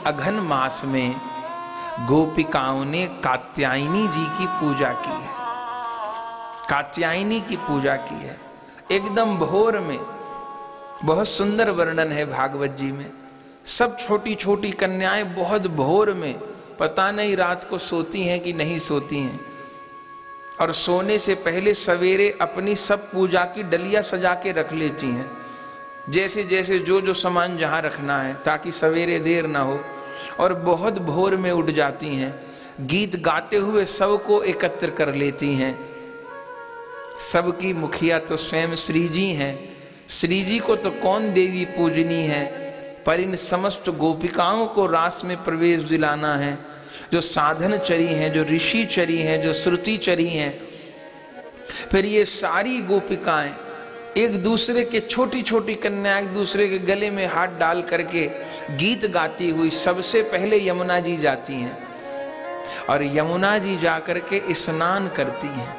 अघन मास में गोपिकाओं ने कात्यायनी जी की पूजा की है। कात्यायनी की पूजा की है एकदम भोर में। बहुत सुंदर वर्णन है भागवत जी में। सब छोटी छोटी कन्याएं बहुत भोर में, पता नहीं रात को सोती हैं कि नहीं सोती हैं, और सोने से पहले सवेरे अपनी सब पूजा की डलिया सजा के रख लेती हैं, जैसे जैसे जो जो सामान जहां रखना है, ताकि सवेरे देर ना हो। और बहुत भोर में उठ जाती हैं, गीत गाते हुए सबको एकत्र कर लेती हैं। सबकी मुखिया तो स्वयं श्री जी हैं। श्री जी को तो कौन देवी पूजनी है, पर इन समस्त गोपिकाओं को रास में प्रवेश दिलाना है, जो साधन चरी हैं, जो ऋषि चरी हैं, जो श्रुति चरी हैं। फिर ये सारी गोपिकाएं एक दूसरे के, छोटी छोटी कन्या एक दूसरे के गले में हाथ डाल करके गीत गाती हुई सबसे पहले यमुना जी जाती हैं, और यमुना जी जाकर के स्नान करती हैं।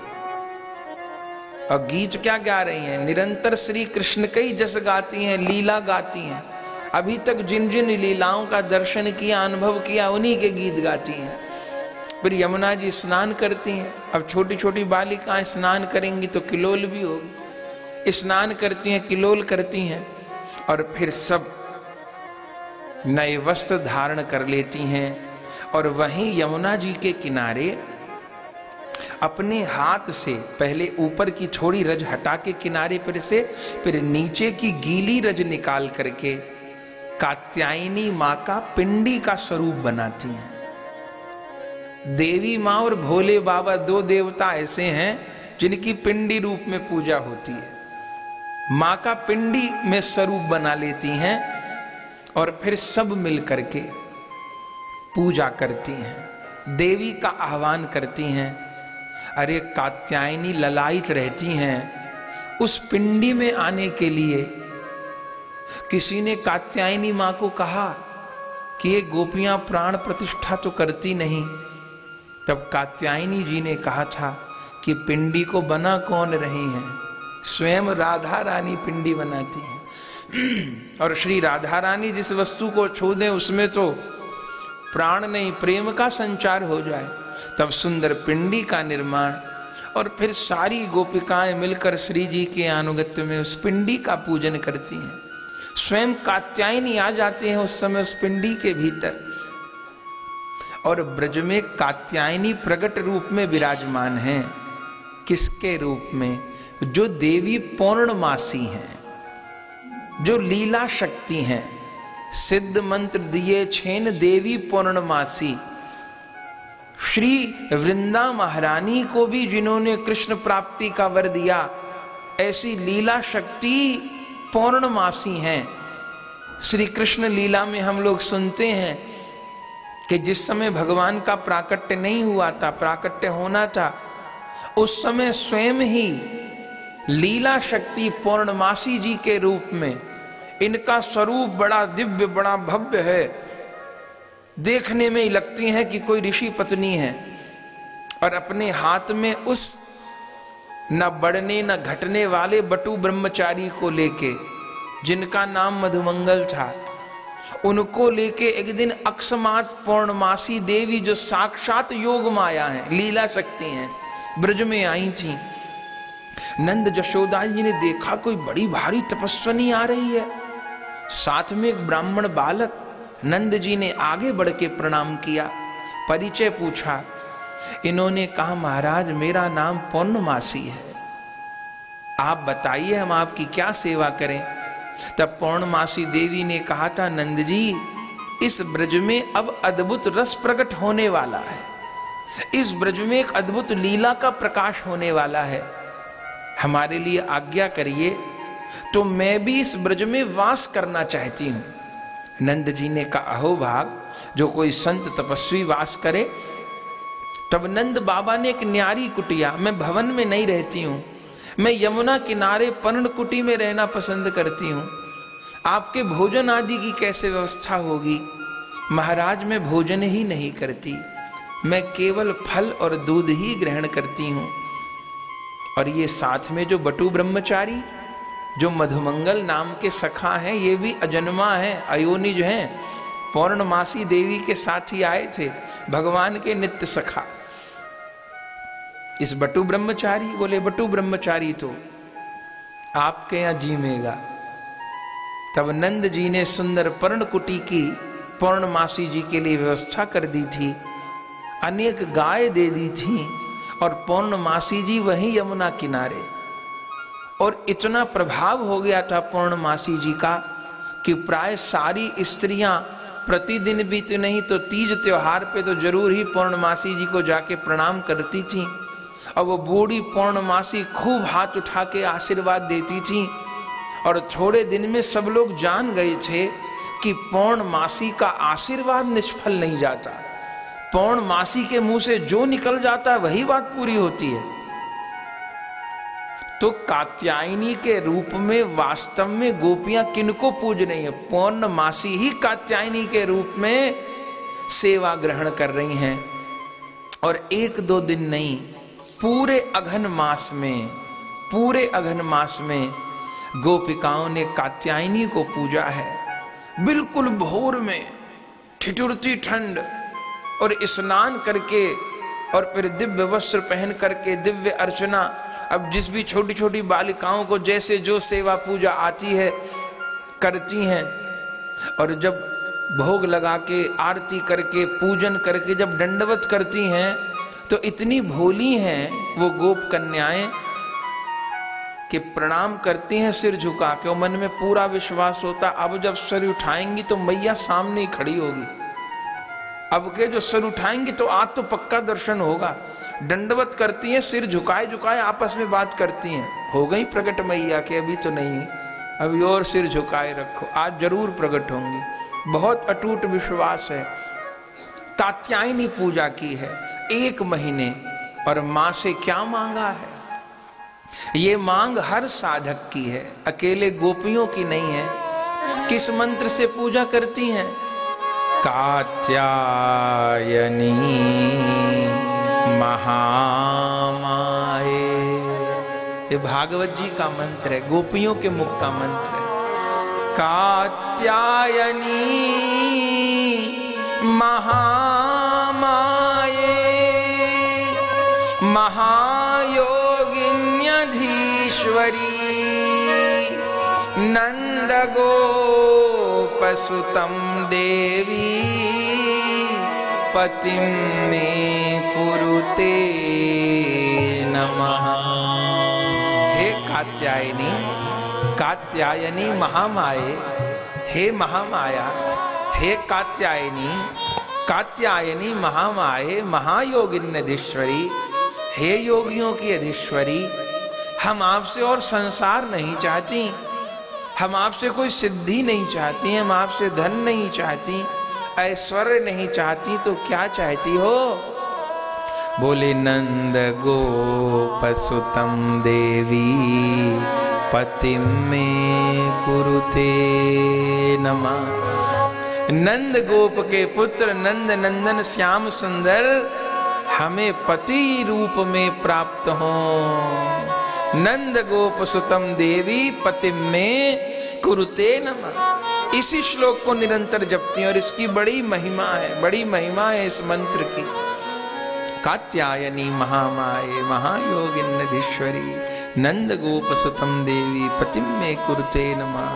और गीत क्या गा रही हैं? निरंतर श्री कृष्ण के ही जस गाती हैं, लीला गाती हैं। अभी तक जिन जिन लीलाओं का दर्शन किया, अनुभव किया, उन्हीं के गीत गाती हैं। फिर यमुना जी स्नान करती हैं। अब छोटी छोटी बालिकाएं स्नान करेंगी तो किलोल भी होगी। स्नान करती हैं, किलोल करती हैं, और फिर सब नए वस्त्र धारण कर लेती हैं। और वहीं यमुना जी के किनारे अपने हाथ से पहले ऊपर की थोड़ी रज हटा के किनारे पर से, फिर नीचे की गीली रज निकाल करके कात्यायनी माँ का पिंडी का स्वरूप बनाती हैं। देवी माँ और भोले बाबा दो देवता ऐसे हैं जिनकी पिंडी रूप में पूजा होती है। माँ का पिंडी में स्वरूप बना लेती हैं और फिर सब मिल करके पूजा करती हैं, देवी का आह्वान करती हैं। अरे कात्यायनी ललायित रहती हैं, उस पिंडी में आने के लिए किसी ने कात्यायनी माँ को कहा कि ये गोपियां प्राण प्रतिष्ठा तो करती नहीं। तब कात्यायनी जी ने कहा था कि पिंडी को बना कौन रही हैं, स्वयं राधा रानी पिंडी बनाती हैं। और श्री राधा रानी जिस वस्तु को छू दें उसमें तो प्राण नहीं, प्रेम का संचार हो जाए। तब सुंदर पिंडी का निर्माण, और फिर सारी गोपिकाएं मिलकर श्री जी के अनुगत्य में उस पिंडी का पूजन करती हैं। स्वयं कात्यायनी आ जाते हैं उस समय उस पिंडी के भीतर, और ब्रज में कात्यायनी प्रकट रूप में विराजमान हैं। किसके रूप में? जो देवी पौर्णमासी हैं, जो लीला शक्ति हैं। सिद्ध मंत्र दिए छेन देवी पौर्णमासी। श्री वृंदा महारानी को भी जिन्होंने कृष्ण प्राप्ति का वर दिया, ऐसी लीला शक्ति पौर्णमासी हैं। श्री कृष्ण लीला में हम लोग सुनते हैं कि जिस समय भगवान का प्राकट्य नहीं हुआ था, प्राकट्य होना था, उस समय स्वयं ही लीला शक्ति पौर्णमासी जी के रूप में, इनका स्वरूप बड़ा दिव्य, बड़ा भव्य है। देखने में ही लगती है कि कोई ऋषि पत्नी है, और अपने हाथ में उस न बढ़ने न घटने वाले बटु ब्रह्मचारी को लेके, जिनका नाम मधुमंगल था, उनको लेके एक दिन अकस्मात पौर्णमासी देवी, जो साक्षात योग माया है, लीला शक्ति हैं, ब्रज में आई थी। नंद जशोदा जी ने देखा कोई बड़ी भारी तपस्विनी आ रही है, साथ में एक ब्राह्मण बालक। नंद जी ने आगे बढ़ के प्रणाम किया, परिचय पूछा। इन्होंने कहा, महाराज मेरा नाम पौर्णमासी है, आप बताइए हम आपकी क्या सेवा करें। तब पौर्णमासी देवी ने कहा था, नंद जी इस ब्रज में अब अद्भुत रस प्रकट होने वाला है, इस ब्रज में एक अद्भुत लीला का प्रकाश होने वाला है, हमारे लिए आज्ञा करिए, तो मैं भी इस ब्रज में वास करना चाहती हूं। नंद जी ने कहा, अहो भाग, जो कोई संत तपस्वी वास करे। तब नंद बाबा ने एक न्यारी कुटिया, मैं भवन में नहीं रहती हूं, मैं यमुना किनारे पर्णकुटी में रहना पसंद करती हूं, आपके भोजन आदि की कैसे व्यवस्था होगी? महाराज मैं भोजन ही नहीं करती, मैं केवल फल और दूध ही ग्रहण करती हूं। और ये साथ में जो बटु ब्रह्मचारी, जो मधुमंगल नाम के सखा हैं, ये भी अजन्मा हैं, अयोनिज हैं, पौर्णमासी देवी के साथी आए थे, भगवान के नित्य सखा। इस बटु ब्रह्मचारी बोले, बटु ब्रह्मचारी तो आपके यहां जीवेगा। तब नंद जी ने सुंदर पर्णकुटी की पौर्णमासी जी के लिए व्यवस्था कर दी थी, अनेक गाय दे दी थी, और पौर्णमासी जी वहीं यमुना किनारे। और इतना प्रभाव हो गया था पौर्णमासी जी का कि प्राय सारी स्त्रियां प्रतिदिन भी तो नहीं तो तीज त्योहार पे तो जरूर ही पौर्णमासी जी को जाके प्रणाम करती थी। और वो बूढ़ी पौर्णमासी खूब हाथ उठा के आशीर्वाद देती थी। और थोड़े दिन में सब लोग जान गए थे कि पौर्णमासी का आशीर्वाद निष्फल नहीं जाता, पौर्णमासी के मुंह से जो निकल जाता है वही बात पूरी होती है। तो कात्यायनी के रूप में वास्तव में गोपियां किनको पूज रही हैं? पौर्णमासी ही कात्यायनी के रूप में सेवा ग्रहण कर रही हैं। और एक दो दिन नहीं, पूरे अघन मास में, पूरे अघन मास में गोपिकाओं ने कात्यायनी को पूजा है। बिल्कुल भोर में ठिठुरती ठंड, और स्नान करके और फिर दिव्य वस्त्र पहन करके दिव्य अर्चना। अब जिस भी छोटी छोटी बालिकाओं को जैसे जो सेवा पूजा आती है करती हैं। और जब भोग लगा के आरती करके पूजन करके जब दंडवत करती हैं तो इतनी भोली हैं वो गोप कन्याएं कि प्रणाम करती हैं सिर झुका के। और मन में पूरा विश्वास होता अब जब सिर उठाएंगी तो मैया सामने ही खड़ी होगी। अब के जो सिर उठाएंगी तो आज तो पक्का दर्शन होगा। दंडवत करती हैं, सिर झुकाए झुकाए आपस में बात करती हैं। हो गई प्रकट मैया के? अभी तो नहीं, अभी और सिर झुकाए रखो, आज जरूर प्रकट होंगी। बहुत अटूट विश्वास है। कात्यायनी पूजा की है 1 महीने, और मां से क्या मांगा है? ये मांग हर साधक की है, अकेले गोपियों की नहीं है। किस मंत्र से पूजा करती हैं? कात्यायनी महामाये। ये भागवत जी का मंत्र है, गोपियों के मुख का मंत्र है। कात्यायनी महामाये महायोगिन्यधीश्वरी नंद गोपसुतं देवी पतिं मे कुरुते नमः। हे कात्यायनी, कात्यायनी महामाये, हे महामाया, हे कात्यायनी, कात्यायनी महामाये महायोगिन्यधीश्वरी, हे योगियों की अधीश्वरी, हम आपसे और संसार नहीं चाहती, हम आपसे कोई सिद्धि नहीं चाहती, हम आपसे धन नहीं चाहती, ऐश्वर्य नहीं चाहती, तो क्या चाहती हो? बोले नंद गोपसुतं देवी पतिं मे कुरुते नमः। नंद गोप के पुत्र नंद नंदन श्याम सुंदर हमें पति रूप में प्राप्त हो। नंद गोपसुतं देवी पतिं मे कुरुते नमः। इसी श्लोक को निरंतर जपती हैं और इसकी बड़ी महिमा है, बड़ी महिमा है इस मंत्र की। कात्यायनी महामाये महायोगिन्यधीश्वरी नंद गोपसुतं देवी पतिं मे कुरुते नमः।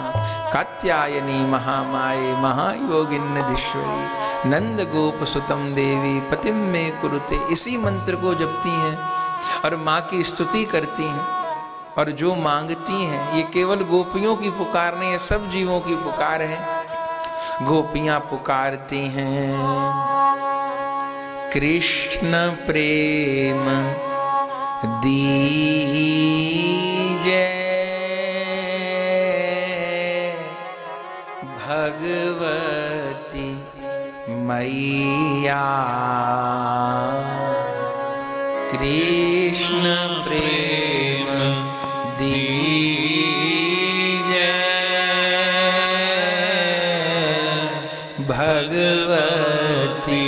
कात्यायनी महामाये महायोगिन्यधीश्वरी नंद गोपसुतं देवी पतिं मे कुरुते। इसी मंत्र को जपती हैं और माँ की स्तुति करती हैं और जो मांगती हैं। ये केवल गोपियों की पुकार नहीं है, सब जीवों की पुकार है। गोपियां पुकारती हैं कृष्ण प्रेम दीजे भगवती मैया। कृष्ण प्रेम दीजे भगवती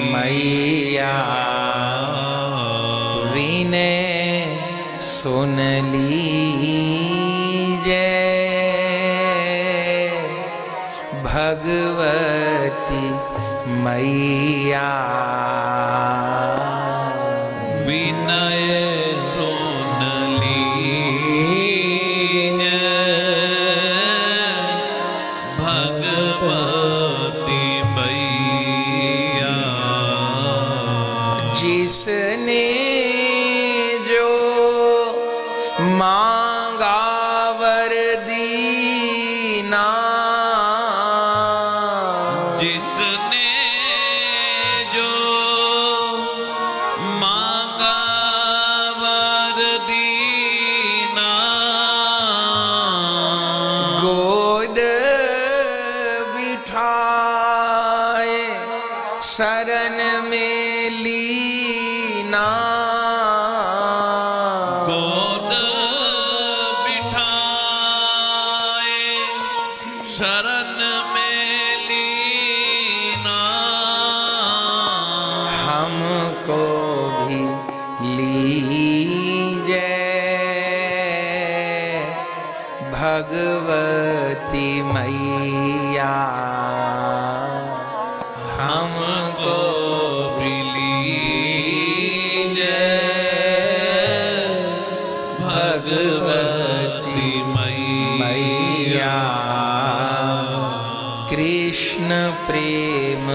मैया। विनय सुन लीजे भगवती मैया। विनय सुन लीन भगवती मैया। जिसने जो मांगा वर दीना, जिसने जो मांगा वर दीना। गोद बिठाए शरण में लीना। गोद बिठाए शरण में लीना। हमको भी लीजे भगवती मैया। हमको भी लीजे भगवती मैया। कृष्ण प्रेम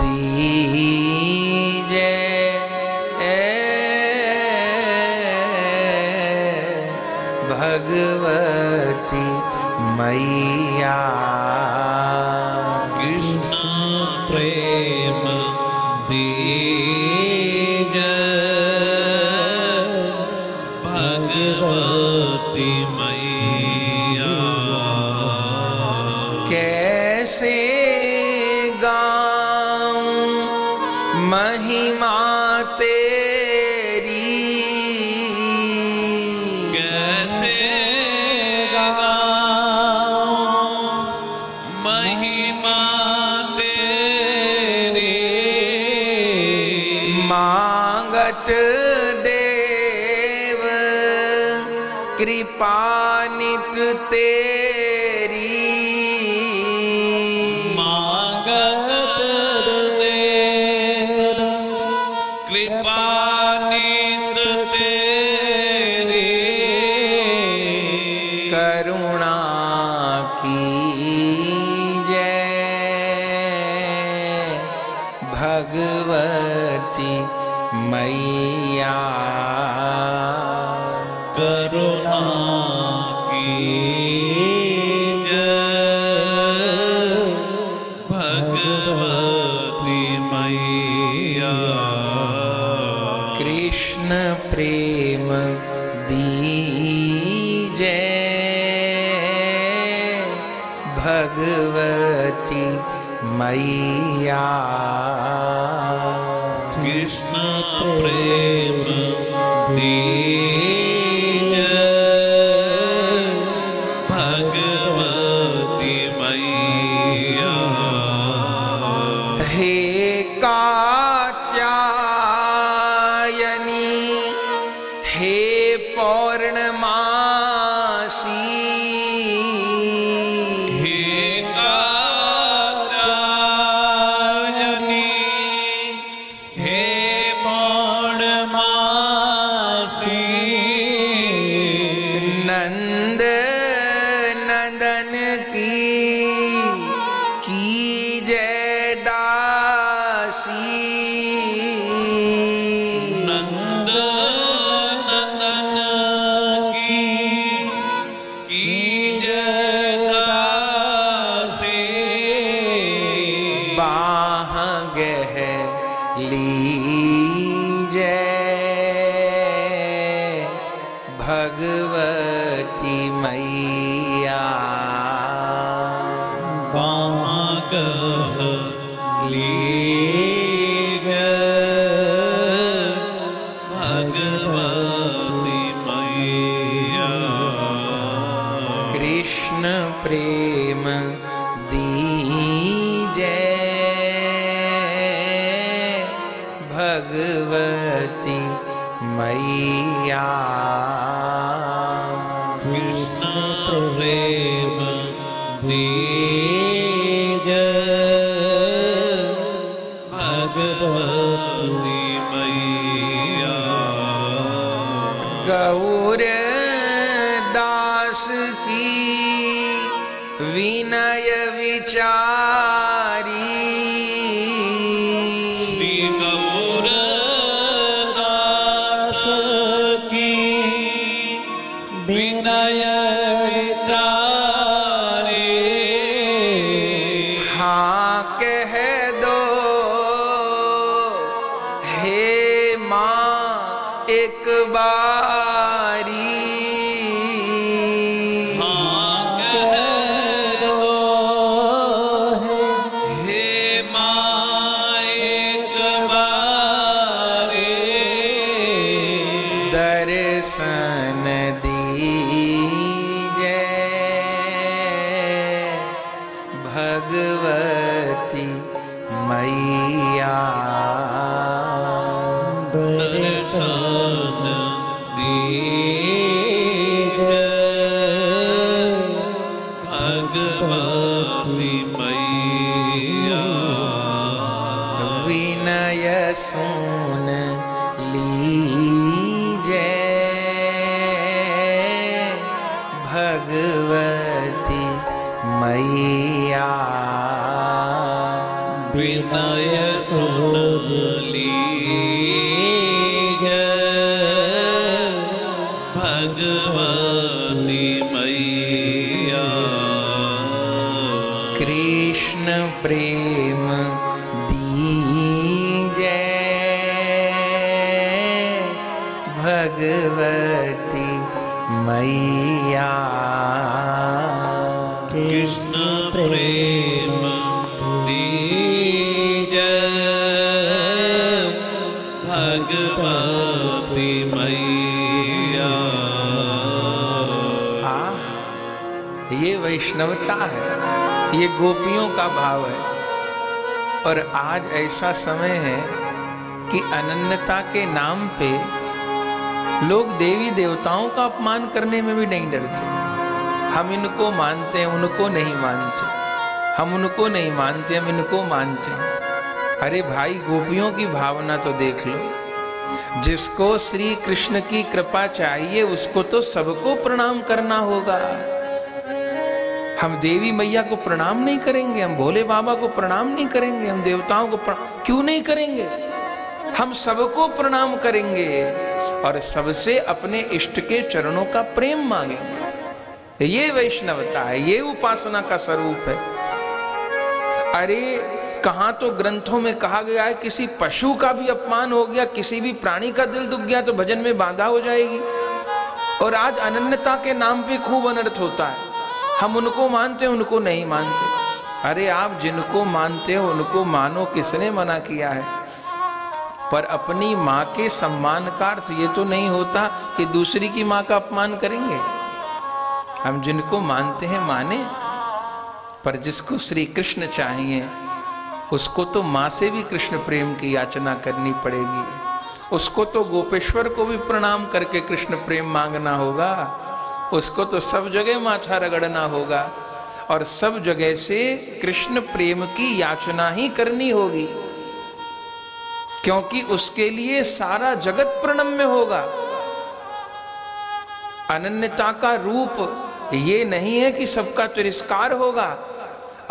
दीजे भगवती मैया। कृष्ण प्रेम दीजे भगवती मैया। कैसे गाऊं महिमा तेरी। कैसे गाऊं महिमा तेरी। मांगत देव कृपा नित तेरी। मांगत देव कृपा नित तेरी। करुणा कीजय भगवती मैया। करुणा कीजय भगवती मैया। कृष्ण प्रेम दीजे भगवती मैया। कृष्ण प्रेम दीजे भगवती मैया। हे कात्यायनी हे पौर्णमासी। हे कात्यायनी हे पौर्णमासी। नंद नंदन की जय दासी। नंद नंदन की जय दासी। बाह गह लीजय भगवती मैया। बागह लीजय भगवती मैया। कृष्ण प्रेम दीजय भगवती मैया। कृष्ण प्रेम दीजय भगवती मैया गौर दास की विनय विचारी श्री गौर दास की विनय विचारी हाँ कह दो हे माँ एक बारी दर्शन दीजे भगवती मैया दर्शन दीजे भगवती मैया विनय सुन लीजे भगवती मैया विनय सुन लीजे भगवती मैया कृष्ण प्रेम दीजे भगवती मैया कृष्ण प्रेम दीजे भगवती मैया ये वैष्णवता है, ये गोपियों का भाव है। और आज ऐसा समय है कि अनन्यता के नाम पे लोग देवी देवताओं का अपमान करने में भी नहीं डरते। हम इनको मानते हैं, उनको नहीं मानते, हम उनको नहीं मानते, हम इनको मानते हैं। अरे भाई, गोपियों की भावना तो देख लो। जिसको श्री कृष्ण की कृपा चाहिए उसको तो सबको प्रणाम करना होगा। हम देवी मैया को प्रणाम नहीं करेंगे, हम भोले बाबा को प्रणाम नहीं करेंगे, हम देवताओं को क्यों नहीं करेंगे? हम सबको प्रणाम करेंगे और सबसे अपने इष्ट के चरणों का प्रेम मांगेंगे। ये वैष्णवता है, ये उपासना का स्वरूप है। अरे कहां तो ग्रंथों में कहा गया है किसी पशु का भी अपमान हो गया, किसी भी प्राणी का दिल दुख गया तो भजन में बाधा हो जाएगी। और आज अनन्यता के नाम पे खूब अनर्थ होता है। हम उनको मानते हैं, उनको नहीं मानते। अरे आप जिनको मानते हो उनको मानो, किसने मना किया है? पर अपनी माँ के सम्मान का अर्थ ये तो नहीं होता कि दूसरी की माँ का अपमान करेंगे। हम जिनको मानते हैं माने, पर जिसको श्री कृष्ण चाहिए उसको तो माँ से भी कृष्ण प्रेम की याचना करनी पड़ेगी। उसको तो गोपेश्वर को भी प्रणाम करके कृष्ण प्रेम मांगना होगा। उसको तो सब जगह माथा रगड़ना होगा और सब जगह से कृष्ण प्रेम की याचना ही करनी होगी, क्योंकि उसके लिए सारा जगत प्रणम्य होगा। अनन्यता का रूप ये नहीं है कि सबका तिरस्कार होगा।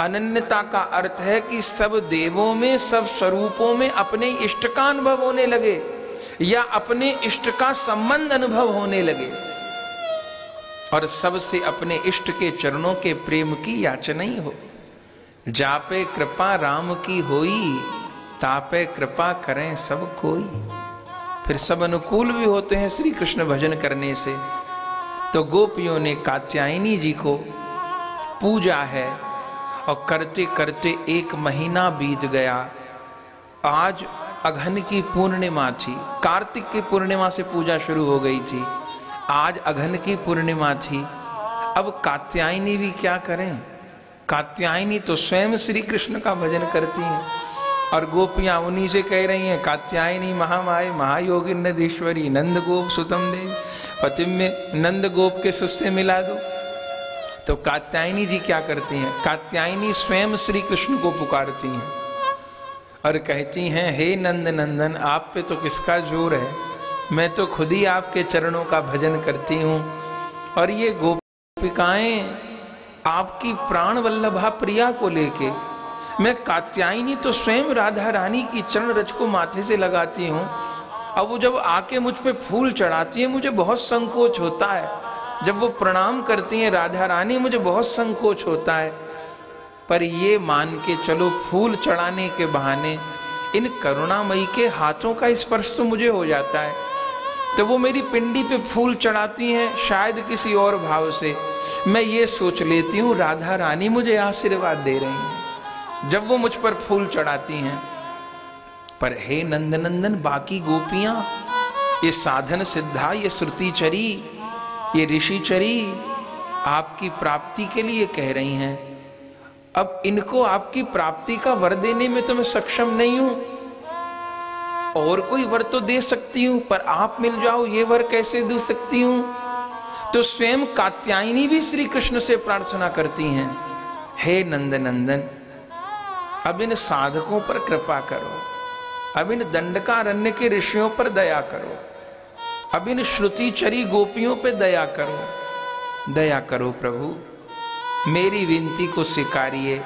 अनन्यता का अर्थ है कि सब देवों में, सब स्वरूपों में अपने इष्ट का अनुभव होने लगे या अपने इष्ट का संबंध अनुभव होने लगे और सबसे अपने इष्ट के चरणों के प्रेम की याचना ही हो। जापे कृपा राम की होई, तापे कृपा करें सब कोई। फिर सब अनुकूल भी होते हैं श्री कृष्ण भजन करने से। तो गोपियों ने कात्यायनी जी को पूजा है और करते करते 1 महीना बीत गया। आज अघन की पूर्णिमा थी, कार्तिक की पूर्णिमा से पूजा शुरू हो गई थी, आज अघन की पूर्णिमा थी। अब कात्यायनी भी क्या करें? कात्यायनी तो स्वयं श्री कृष्ण का भजन करती हैं और गोपियां उन्हीं से कह रही हैं, कात्यायनी महामाय महायोगी नदीश्वरी नंद गोप सुतम देवी, पतिम में नंद गोप के सुत से मिला दो। तो कात्यायनी जी क्या करती हैं? कात्यायनी स्वयं श्री कृष्ण को पुकारती हैं और कहती हैं, हे नंद नंदन, आप पे तो किसका जोर है, मैं तो खुद ही आपके चरणों का भजन करती हूँ। और ये गोपिकाएं आपकी प्राण वल्लभा प्रिया को लेके, मैं कात्यायनी तो स्वयं राधा रानी की चरण रज को माथे से लगाती हूँ। अब वो जब आके मुझ पे फूल चढ़ाती है, मुझे बहुत संकोच होता है। जब वो प्रणाम करती हैं राधा रानी, मुझे बहुत संकोच होता है। पर ये मान के चलो, फूल चढ़ाने के बहाने इन करुणामयी के हाथों का स्पर्श तो मुझे हो जाता है। तो वो मेरी पिंडी पे फूल चढ़ाती हैं, शायद किसी और भाव से। मैं ये सोच लेती हूँ राधा रानी मुझे आशीर्वाद दे रही हैं जब वो मुझ पर फूल चढ़ाती हैं। पर हे नंदनंदन, बाकी गोपियां, ये साधन सिद्धा, ये श्रुति चरी, ये ऋषि चरी आपकी प्राप्ति के लिए कह रही हैं। अब इनको आपकी प्राप्ति का वर देने में तो मैं सक्षम नहीं हूं। और कोई वर तो दे सकती हूं, पर आप मिल जाओ ये वर कैसे दे सकती हूं। तो स्वयं कात्यायनी भी श्री कृष्ण से प्रार्थना करती हैं, हे नंदनंदन, अब इन साधकों पर कृपा करो, अब इन दंडकारण्य के ऋषियों पर दया करो, अब इन श्रुतिचरी गोपियों पे दया करो, दया करो प्रभु, मेरी विनती को स्वीकारिए।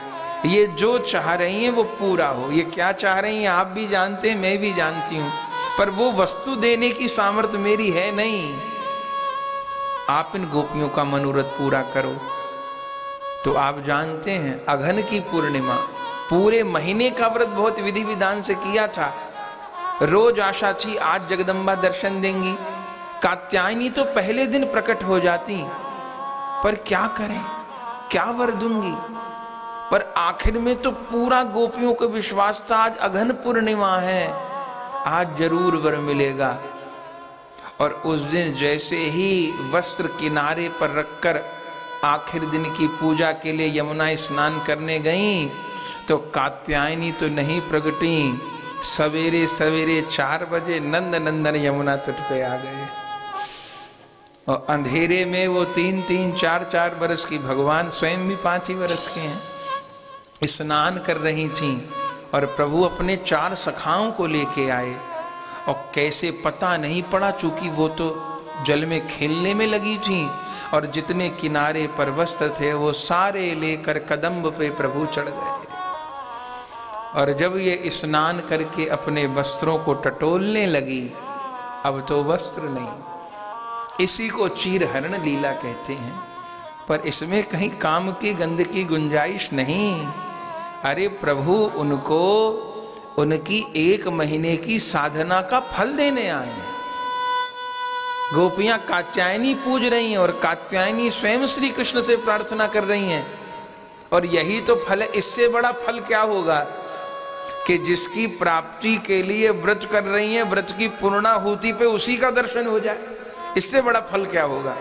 ये जो चाह रही हैं वो पूरा हो। ये क्या चाह रही हैं आप भी जानते हैं, मैं भी जानती हूं, पर वो वस्तु देने की सामर्थ्य मेरी है नहीं। आप इन गोपियों का मनोरथ पूरा करो। तो आप जानते हैं, अघन की पूर्णिमा, पूरे महीने का व्रत बहुत विधि विधान से किया था। रोज आशा थी आज जगदम्बा दर्शन देंगी। कात्यायनी तो पहले दिन प्रकट हो जाती, पर क्या करें, क्या वर दूंगी। पर आखिर में तो पूरा गोपियों को विश्वास था, आज अघन पूर्णिमा है, आज जरूर वर मिलेगा। और उस दिन जैसे ही वस्त्र किनारे पर रखकर आखिर दिन की पूजा के लिए यमुना स्नान करने गईं, तो कात्यायनी तो नहीं प्रगटी। सवेरे सवेरे 4 बजे नंद नंदन यमुना तट पे आ गए। और अंधेरे में वो 3-3, 4-4 बरस की, भगवान स्वयं भी 5 ही बरस के हैं, स्नान कर रही थीं। और प्रभु अपने 4 सखाओं को लेके आए। और कैसे पता नहीं पड़ा, चूंकि वो तो जल में खेलने में लगी थीं। और जितने किनारे पर वस्त्र थे वो सारे लेकर कदम्ब पे प्रभु चढ़ गए। और जब ये स्नान करके अपने वस्त्रों को टटोलने लगी, अब तो वस्त्र नहीं। इसी को चीरहरण लीला कहते हैं। पर इसमें कहीं काम की गंध की गुंजाइश नहीं। अरे प्रभु उनको उनकी 1 महीने की साधना का फल देने आए हैं। गोपियां कात्यायनी पूज रही हैं और कात्यायनी स्वयं श्री कृष्ण से प्रार्थना कर रही हैं। और यही तो फल है। इससे बड़ा फल क्या होगा कि जिसकी प्राप्ति के लिए व्रत कर रही हैं, व्रत की पूर्णाहुति पे उसी का दर्शन हो जाए। इससे बड़ा फल क्या होगा।